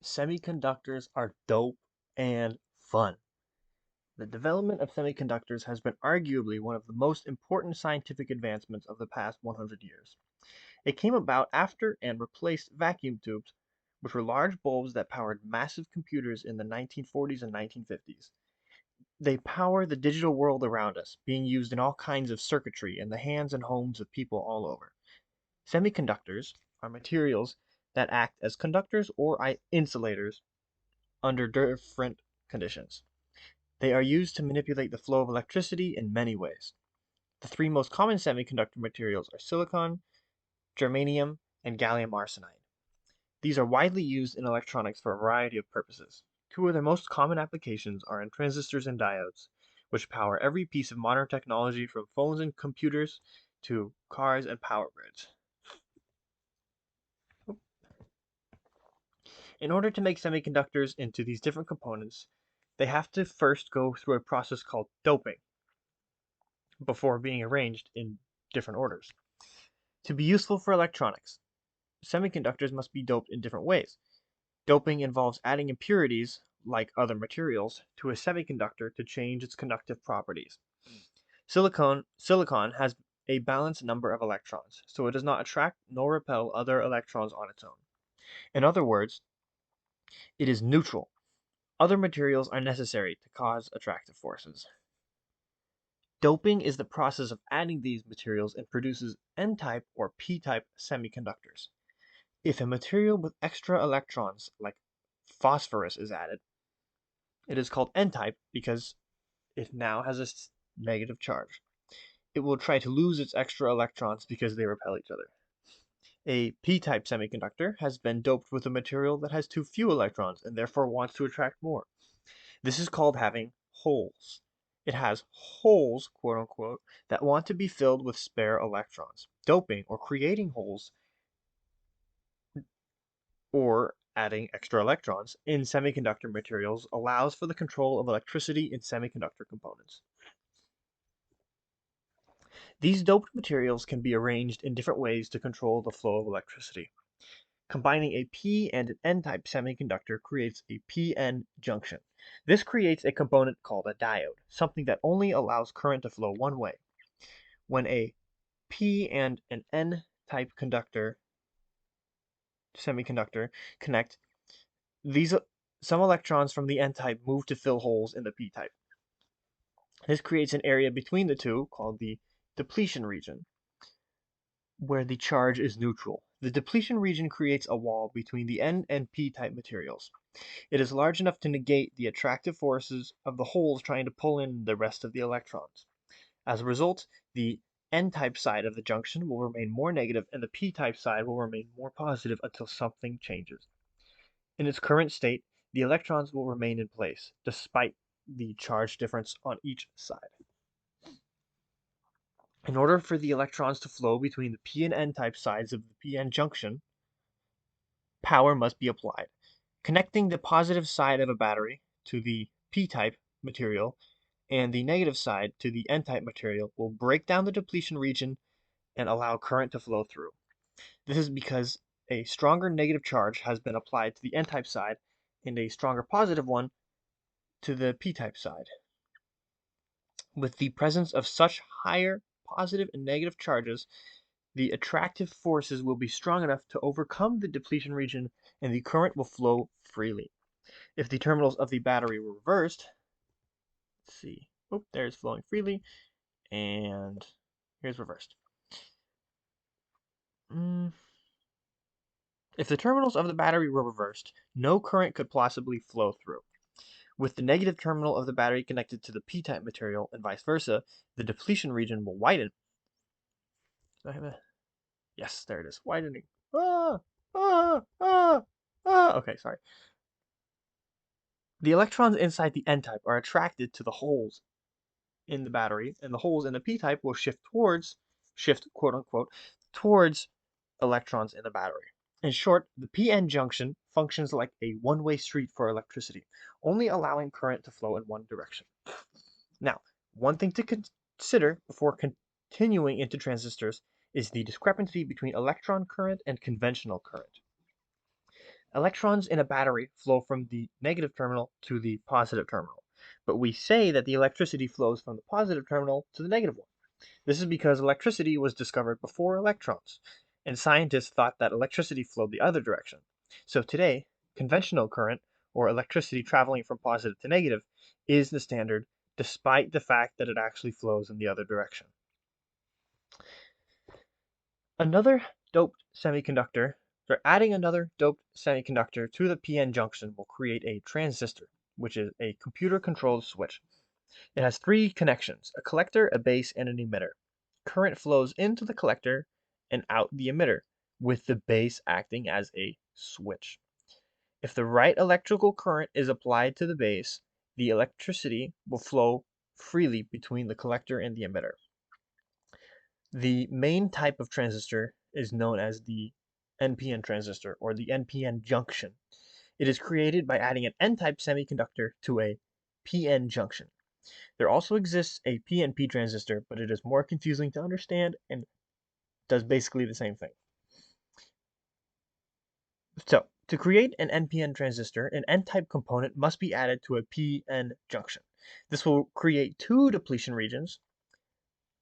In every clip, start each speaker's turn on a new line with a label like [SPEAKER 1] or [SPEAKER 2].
[SPEAKER 1] Semiconductors are dope and fun. The development of semiconductors has been arguably one of the most important scientific advancements of the past 100 years. It came about after and replaced vacuum tubes, which were large bulbs that powered massive computers in the 1940s and 1950s. They power the digital world around us, being used in all kinds of circuitry in the hands and homes of people all over. Semiconductors are materials that act as conductors or insulators under different conditions. They are used to manipulate the flow of electricity in many ways. The three most common semiconductor materials are silicon, germanium, and gallium arsenide. These are widely used in electronics for a variety of purposes. Two of their most common applications are in transistors and diodes, which power every piece of modern technology from phones and computers to cars and power grids. In order to make semiconductors into these different components, they have to first go through a process called doping before being arranged in different orders. To be useful for electronics, semiconductors must be doped in different ways. Doping involves adding impurities, like other materials, to a semiconductor to change its conductive properties. Silicon has a balanced number of electrons, so it does not attract nor repel other electrons on its own. In other words, it is neutral. Other materials are necessary to cause attractive forces. Doping is the process of adding these materials and produces N-type or P-type semiconductors. If a material with extra electrons, like phosphorus, is added, it is called N-type because it now has a negative charge. It will try to lose its extra electrons because they repel each other. A P-type semiconductor has been doped with a material that has too few electrons and therefore wants to attract more. This is called having holes. It has holes, quote unquote, that want to be filled with spare electrons. Doping or creating holes or adding extra electrons in semiconductor materials allows for the control of electricity in semiconductor components. These doped materials can be arranged in different ways to control the flow of electricity. Combining a P and an N-type semiconductor creates a PN junction. This creates a component called a diode, something that only allows current to flow one way. When a P and an N-type semiconductor connect, some electrons from the N-type move to fill holes in the P-type. This creates an area between the two called the depletion region, where the charge is neutral. The depletion region creates a wall between the N and P-type materials. It is large enough to negate the attractive forces of the holes trying to pull in the rest of the electrons. As a result, the N-type side of the junction will remain more negative and the P-type side will remain more positive until something changes. In its current state, the electrons will remain in place, despite the charge difference on each side. In order for the electrons to flow between the P and N-type sides of the PN junction, power must be applied. Connecting the positive side of a battery to the P-type material and the negative side to the N-type material will break down the depletion region and allow current to flow through. This is because a stronger negative charge has been applied to the N-type side and a stronger positive one to the P-type side. With the presence of such higher positive and negative charges, the attractive forces will be strong enough to overcome the depletion region and the current will flow freely. If the terminals of the battery were reversed, let's see, there it's flowing freely, and here's reversed. If the terminals of the battery were reversed, no current could possibly flow through. With the negative terminal of the battery connected to the P-type material and vice versa, the depletion region will widen. Yes, there it is, widening. Okay, sorry. The electrons inside the N-type are attracted to the holes in the battery, and the holes in the P-type will shift quote unquote, towards electrons in the battery. In short, the PN junction functions like a one-way street for electricity, only allowing current to flow in one direction. Now, one thing to consider before continuing into transistors is the discrepancy between electron current and conventional current. Electrons in a battery flow from the negative terminal to the positive terminal, but we say that the electricity flows from the positive terminal to the negative one. This is because electricity was discovered before electrons, and scientists thought that electricity flowed the other direction. So today, conventional current, or electricity traveling from positive to negative, is the standard, despite the fact that it actually flows in the other direction. Another doped semiconductor, or adding another doped semiconductor to the PN junction will create a transistor, which is a computer-controlled switch. It has three connections: a collector, a base, and an emitter. Current flows into the collector and out the emitter, with the base acting as a switch. If the right electrical current is applied to the base, the electricity will flow freely between the collector and the emitter. The main type of transistor is known as the NPN transistor, or the NPN junction. It is created by adding an N-type semiconductor to a PN junction. There also exists a PNP transistor, but it is more confusing to understand and does basically the same thing. So, to create an NPN transistor, an N-type component must be added to a PN junction. This will create two depletion regions,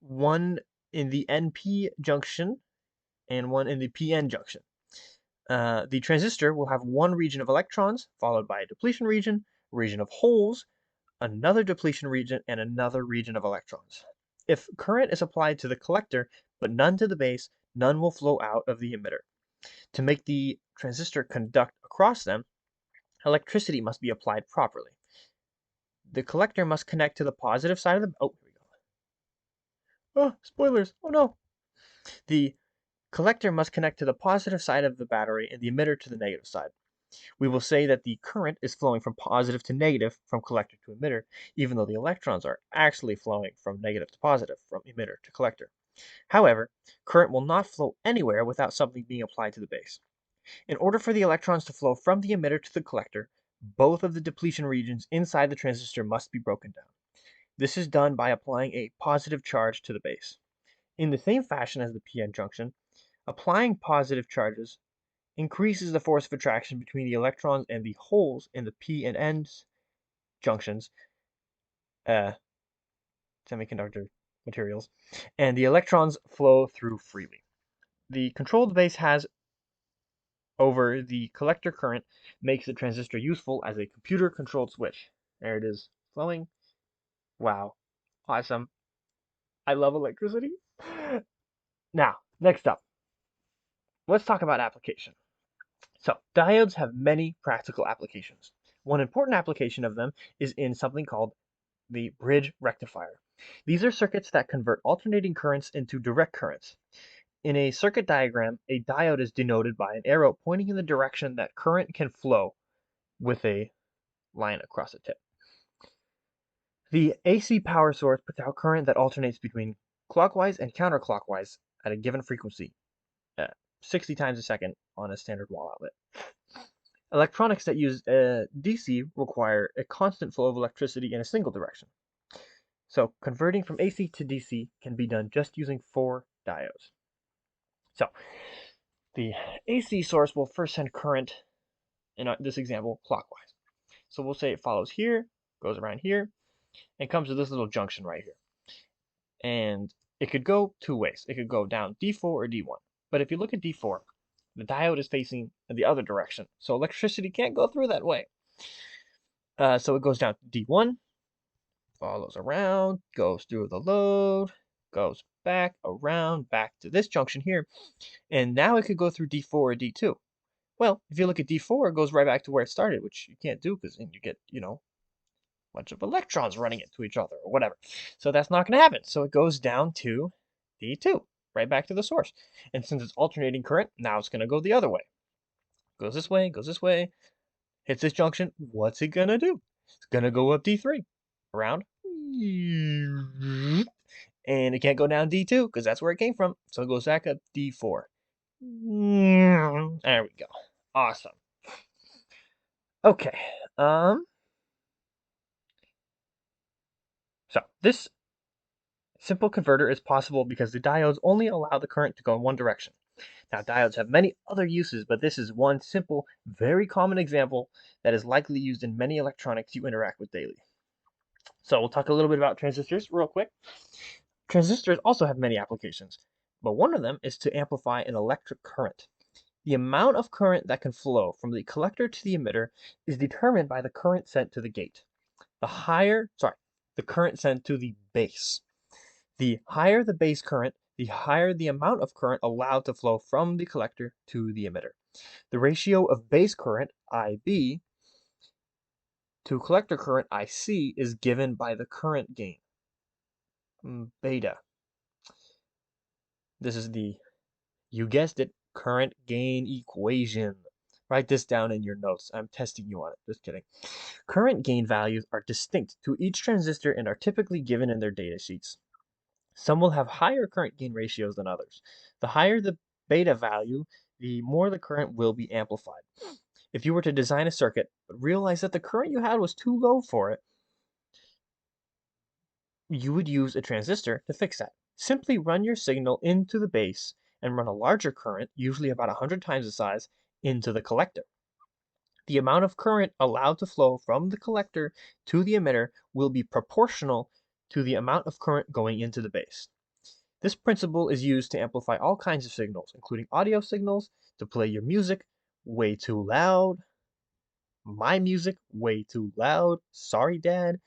[SPEAKER 1] one in the NP junction and one in the PN junction. The transistor will have one region of electrons, followed by a depletion region of holes, another depletion region, and another region of electrons. If current is applied to the collector, but none to the base, none will flow out of the emitter. To make the transistor conduct across them, electricity must be applied properly. The collector must connect to the positive side of the... Oh, here we go. Oh, spoilers. Oh, no. The collector must connect to the positive side of the battery and the emitter to the negative side. We will say that the current is flowing from positive to negative from collector to emitter, even though the electrons are actually flowing from negative to positive from emitter to collector. However, current will not flow anywhere without something being applied to the base. In order for the electrons to flow from the emitter to the collector, both of the depletion regions inside the transistor must be broken down. This is done by applying a positive charge to the base. In the same fashion as the PN junction, applying positive charges increases the force of attraction between the electrons and the holes in the P and N junctions, uh, semiconductor materials, and the electrons flow through freely. The control the base has over the collector current makes the transistor useful as a computer-controlled switch. There it is, flowing. Wow, awesome. I love electricity. Now, next up, let's talk about application. So, diodes have many practical applications. One important application of them is in something called the bridge rectifier. These are circuits that convert alternating currents into direct currents. In a circuit diagram, a diode is denoted by an arrow pointing in the direction that current can flow with a line across the tip. The AC power source puts out current that alternates between clockwise and counterclockwise at a given frequency, 60 times a second on a standard wall outlet. Electronics that use DC require a constant flow of electricity in a single direction. So converting from AC to DC can be done just using 4 diodes. So the AC source will first send current, in this example, clockwise. So we'll say it follows here, goes around here, and comes to this little junction right here. And it could go two ways. It could go down D4 or D1. But if you look at D4, the diode is facing the other direction. So electricity can't go through that way. So it goes down to D1, follows around, goes through the load, goes back around, back to this junction here. And now it could go through D4 or D2. Well, if you look at D4, it goes right back to where it started, which you can't do because then you get, a bunch of electrons running into each other or whatever. So that's not going to happen. So it goes down to D2, right back to the source. And since it's alternating current, now it's going to go the other way. Goes this way, hits this junction. What's it going to do? It's going to go up D3, around, and it can't go down D2 because that's where it came from. So it goes back up D4. There we go. Awesome. Okay. So this simple converter is possible because the diodes only allow the current to go in one direction. Now, diodes have many other uses, but this is one simple, very common example that is likely used in many electronics you interact with daily. So we'll talk a little bit about transistors real quick. Transistors also have many applications, but one of them is to amplify an electric current. The amount of current that can flow from the collector to the emitter is determined by the current sent to the gate. The current sent to the base. The higher the base current, the higher the amount of current allowed to flow from the collector to the emitter. The ratio of base current, IB, to collector current, IC, is given by the current gain, beta. This is you guessed it, current gain equation. Write this down in your notes. I'm testing you on it. Just kidding. Current gain values are distinct to each transistor and are typically given in their data sheets. Some will have higher current gain ratios than others. The higher the beta value, the more the current will be amplified. If you were to design a circuit but realize that the current you had was too low for it, you would use a transistor to fix that. Simply run your signal into the base and run a larger current, usually about 100 times the size, into the collector. The amount of current allowed to flow from the collector to the emitter will be proportional to the amount of current going into the base. This principle is used to amplify all kinds of signals, including audio signals, to play your music way too loud, my music way too loud, sorry dad,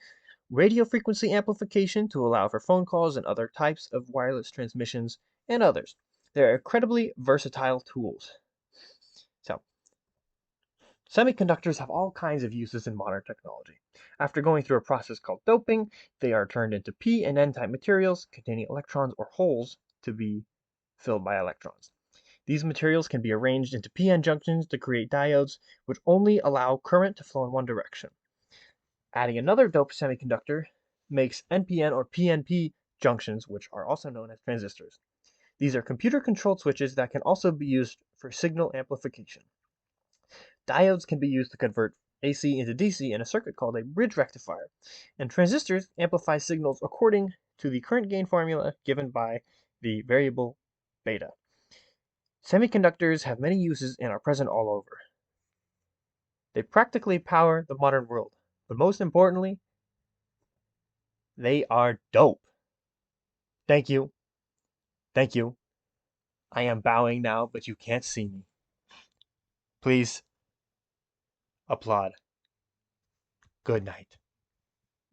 [SPEAKER 1] radio frequency amplification to allow for phone calls and other types of wireless transmissions, and others. They're incredibly versatile tools. So, semiconductors have all kinds of uses in modern technology. After going through a process called doping, they are turned into p and n-type materials containing electrons or holes to be filled by electrons. These materials can be arranged into p-n junctions to create diodes, which only allow current to flow in one direction. Adding another doped semiconductor makes NPN or PNP junctions, which are also known as transistors. These are computer-controlled switches that can also be used for signal amplification. Diodes can be used to convert AC into DC in a circuit called a bridge rectifier, and transistors amplify signals according to the current gain formula given by the variable beta. Semiconductors have many uses and are present all over. They practically power the modern world, but most importantly, they are dope. Thank you. Thank you. I am bowing now, but you can't see me. Please applaud. Good night.